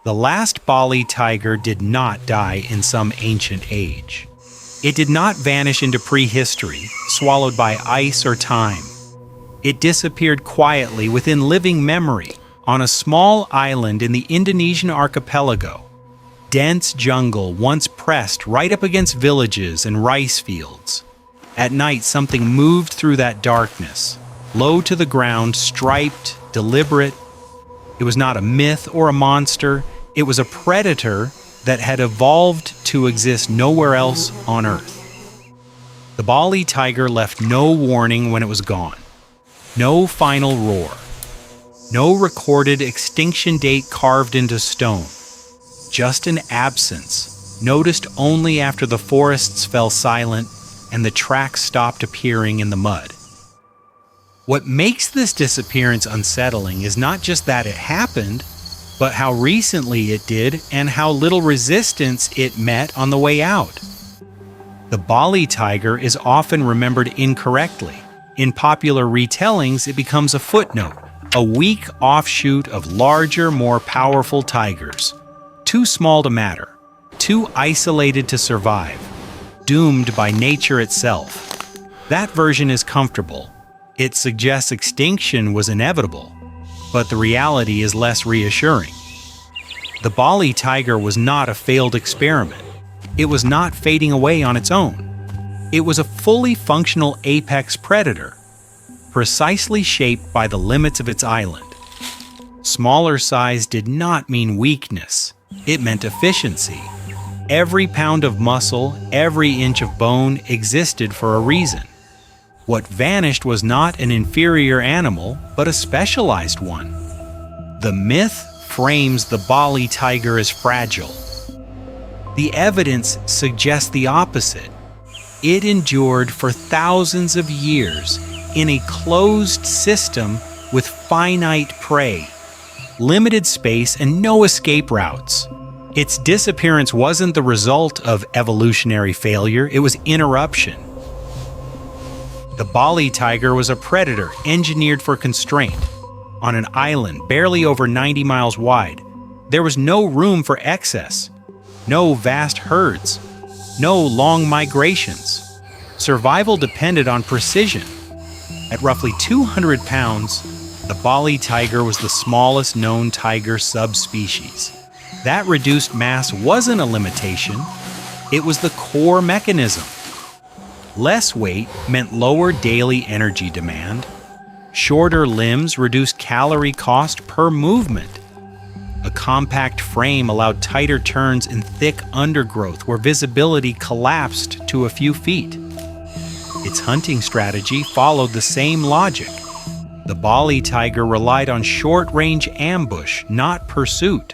The last Bali tiger did not die in some ancient age. It did not vanish into prehistory, swallowed by ice or time. It disappeared quietly within living memory on a small island in the Indonesian archipelago. Dense jungle once pressed right up against villages and rice fields. At night, something moved through that darkness, low to the ground, striped, deliberate. It was not a myth or a monster. It was a predator that had evolved to exist nowhere else on Earth. The Bali tiger left no warning when it was gone. No final roar. No recorded extinction date carved into stone. Just an absence, noticed only after the forests fell silent and the tracks stopped appearing in the mud. What makes this disappearance unsettling is not just that it happened, but how recently it did and how little resistance it met on the way out. The Bali tiger is often remembered incorrectly. In popular retellings, it becomes a footnote, a weak offshoot of larger, more powerful tigers. Too small to matter, too isolated to survive, doomed by nature itself. That version is comfortable. It suggests extinction was inevitable, but the reality is less reassuring. The Bali tiger was not a failed experiment. It was not fading away on its own. It was a fully functional apex predator, precisely shaped by the limits of its island. Smaller size did not mean weakness. It meant efficiency. Every pound of muscle, every inch of bone existed for a reason. What vanished was not an inferior animal, but a specialized one. The myth frames the Bali tiger as fragile. The evidence suggests the opposite. It endured for thousands of years in a closed system with finite prey, limited space, and no escape routes. Its disappearance wasn't the result of evolutionary failure, it was interruption. The Bali tiger was a predator engineered for constraint. On an island barely over 90 miles wide, there was no room for excess, no vast herds, no long migrations. Survival depended on precision. At roughly 200 pounds, the Bali tiger was the smallest known tiger subspecies. That reduced mass wasn't a limitation, it was the core mechanism. Less weight meant lower daily energy demand. Shorter limbs reduced calorie cost per movement. A compact frame allowed tighter turns in thick undergrowth where visibility collapsed to a few feet. Its hunting strategy followed the same logic. The Bali tiger relied on short-range ambush, not pursuit.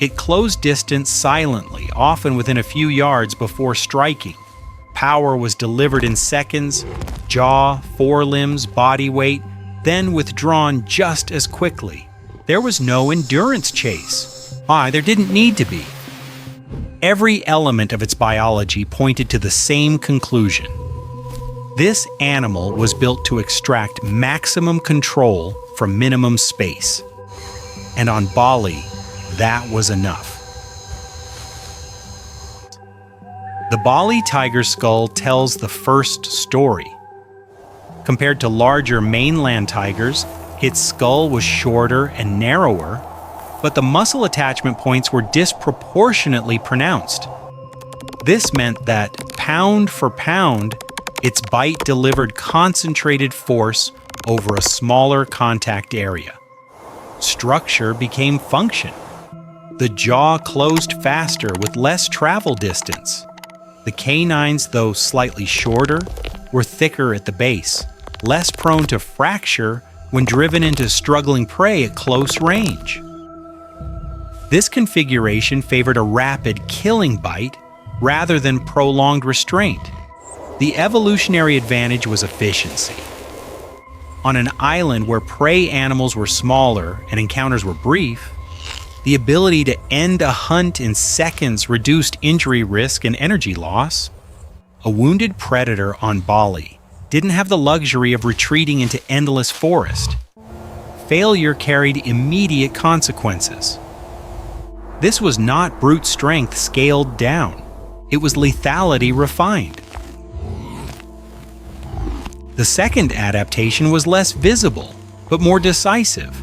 It closed distance silently, often within a few yards before striking. Power was delivered in seconds, jaw, forelimbs, body weight, then withdrawn just as quickly. There was no endurance chase. There didn't need to be. Every element of its biology pointed to the same conclusion. This animal was built to extract maximum control from minimum space. And on Bali, that was enough. The Bali tiger skull tells the first story. Compared to larger mainland tigers, its skull was shorter and narrower, but the muscle attachment points were disproportionately pronounced. This meant that, pound for pound, its bite delivered concentrated force over a smaller contact area. Structure became function. The jaw closed faster with less travel distance. The canines, though slightly shorter, were thicker at the base, less prone to fracture when driven into struggling prey at close range. This configuration favored a rapid killing bite rather than prolonged restraint. The evolutionary advantage was efficiency. On an island where prey animals were smaller and encounters were brief, the ability to end a hunt in seconds reduced injury risk and energy loss. A wounded predator on Bali didn't have the luxury of retreating into endless forest. Failure carried immediate consequences. This was not brute strength scaled down. It was lethality refined. The second adaptation was less visible, but more decisive.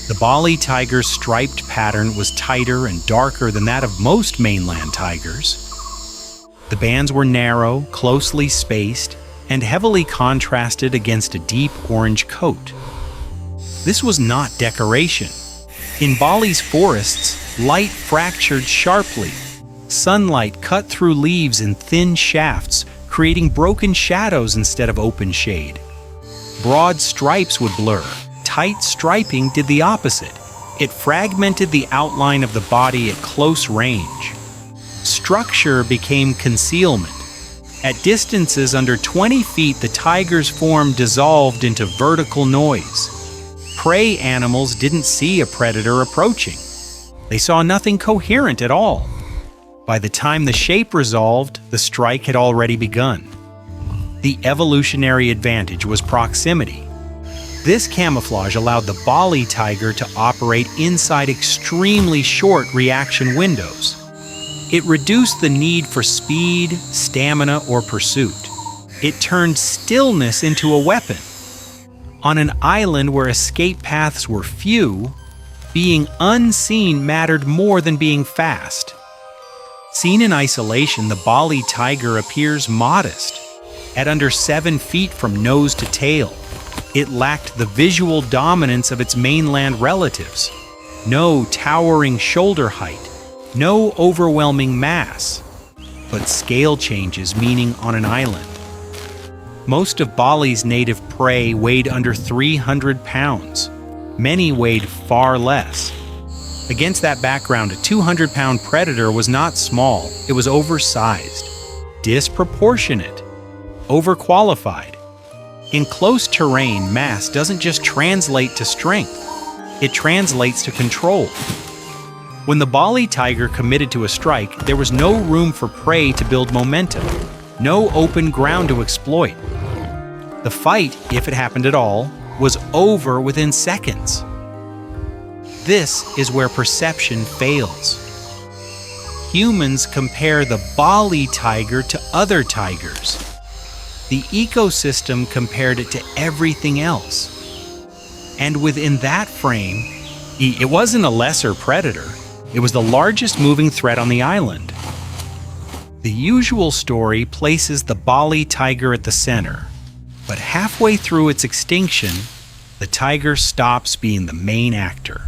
The Bali tiger's striped pattern was tighter and darker than that of most mainland tigers. The bands were narrow, closely spaced, and heavily contrasted against a deep orange coat. This was not decoration. In Bali's forests, light fractured sharply. Sunlight cut through leaves in thin shafts, creating broken shadows instead of open shade. Broad stripes would blur. Tight striping did the opposite. It fragmented the outline of the body at close range. Structure became concealment. At distances under 20 feet, the tiger's form dissolved into vertical noise. Prey animals didn't see a predator approaching. They saw nothing coherent at all. By the time the shape resolved, the strike had already begun. The evolutionary advantage was proximity. This camouflage allowed the Bali tiger to operate inside extremely short reaction windows. It reduced the need for speed, stamina, or pursuit. It turned stillness into a weapon. On an island where escape paths were few, being unseen mattered more than being fast. Seen in isolation, the Bali tiger appears modest. At under 7 feet from nose to tail, it lacked the visual dominance of its mainland relatives. No towering shoulder height, no overwhelming mass, but scale changes, meaning on an island. Most of Bali's native prey weighed under 300 pounds. Many weighed far less. Against that background, a 200-pound predator was not small, it was oversized, disproportionate, overqualified. In close terrain, mass doesn't just translate to strength, it translates to control. When the Bali tiger committed to a strike, there was no room for prey to build momentum, no open ground to exploit. The fight, if it happened at all, was over within seconds. This is where perception fails. Humans compare the Bali tiger to other tigers. The ecosystem compared it to everything else. And within that frame, it wasn't a lesser predator. It was the largest moving threat on the island. The usual story places the Bali tiger at the center, but halfway through its extinction, the tiger stops being the main actor.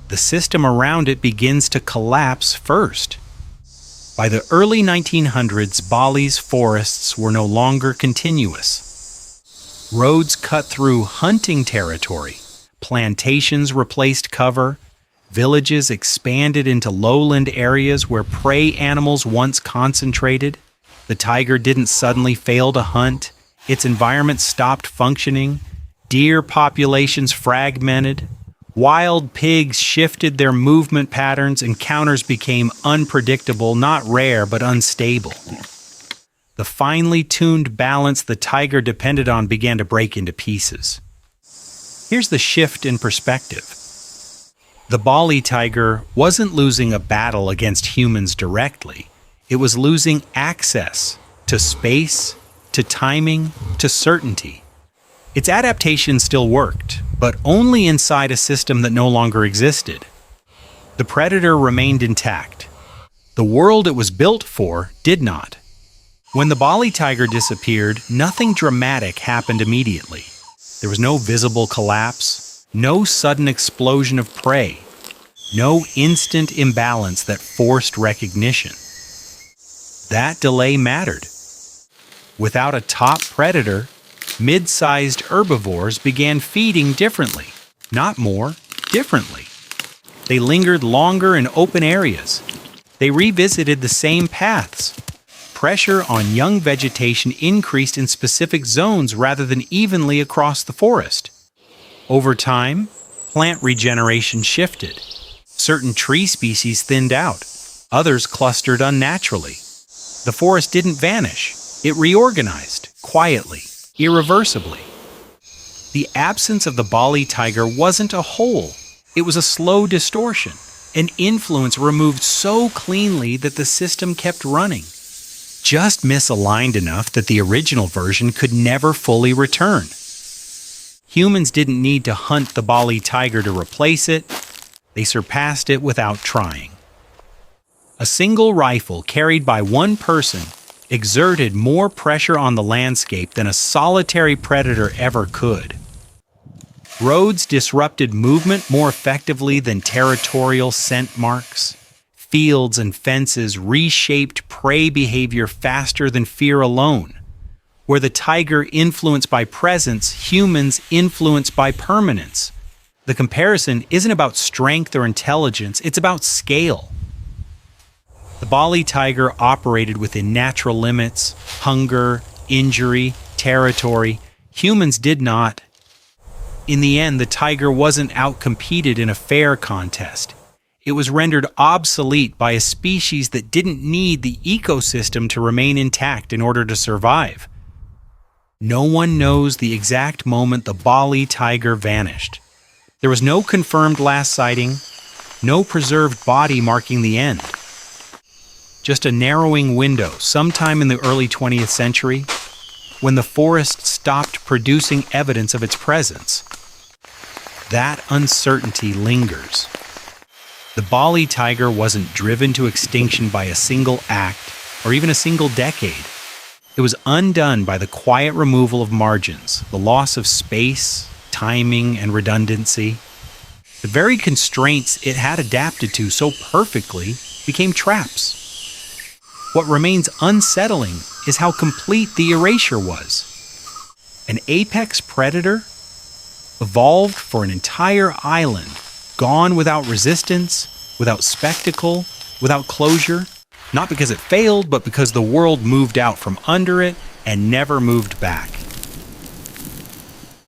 The system around it begins to collapse first. By the early 1900s, Bali's forests were no longer continuous. Roads cut through hunting territory, plantations replaced cover, villages expanded into lowland areas where prey animals once concentrated. The tiger didn't suddenly fail to hunt, its environment stopped functioning, deer populations fragmented, wild pigs shifted their movement patterns, encounters became unpredictable, not rare, but unstable. The finely tuned balance the tiger depended on began to break into pieces. Here's the shift in perspective. The Bali tiger wasn't losing a battle against humans directly. It was losing access to space, to timing, to certainty. Its adaptation still worked, but only inside a system that no longer existed. The predator remained intact. The world it was built for did not. When the Bali tiger disappeared, nothing dramatic happened immediately. There was no visible collapse, no sudden explosion of prey, no instant imbalance that forced recognition. That delay mattered. Without a top predator, mid-sized herbivores began feeding differently, not more, differently. They lingered longer in open areas. They revisited the same paths. Pressure on young vegetation increased in specific zones rather than evenly across the forest. Over time, plant regeneration shifted. Certain tree species thinned out. Others clustered unnaturally. The forest didn't vanish. It reorganized, quietly, irreversibly. The absence of the Bali tiger wasn't a hole. It was a slow distortion. an influence removed so cleanly that the system kept running. Just misaligned enough that the original version could never fully return. Humans didn't need to hunt the Bali tiger to replace it. They surpassed it without trying. A single rifle carried by one person exerted more pressure on the landscape than a solitary predator ever could. Roads disrupted movement more effectively than territorial scent marks. Fields and fences reshaped prey behavior faster than fear alone. Where the tiger influenced by presence, humans influenced by permanence. The comparison isn't about strength or intelligence, it's about scale. The Bali tiger operated within natural limits, hunger, injury, territory. Humans did not. In the end, the tiger wasn't outcompeted in a fair contest. It was rendered obsolete by a species that didn't need the ecosystem to remain intact in order to survive. No one knows the exact moment the Bali tiger vanished. There was no confirmed last sighting, no preserved body marking the end. Just a narrowing window sometime in the early 20th century when the forest stopped producing evidence of its presence. That uncertainty lingers. The Bali tiger wasn't driven to extinction by a single act or even a single decade. It was undone by the quiet removal of margins, the loss of space, timing, and redundancy. The very constraints it had adapted to so perfectly became traps. What remains unsettling is how complete the erasure was. An apex predator evolved for an entire island, gone without resistance, without spectacle, without closure, not because it failed, but because the world moved out from under it and never moved back.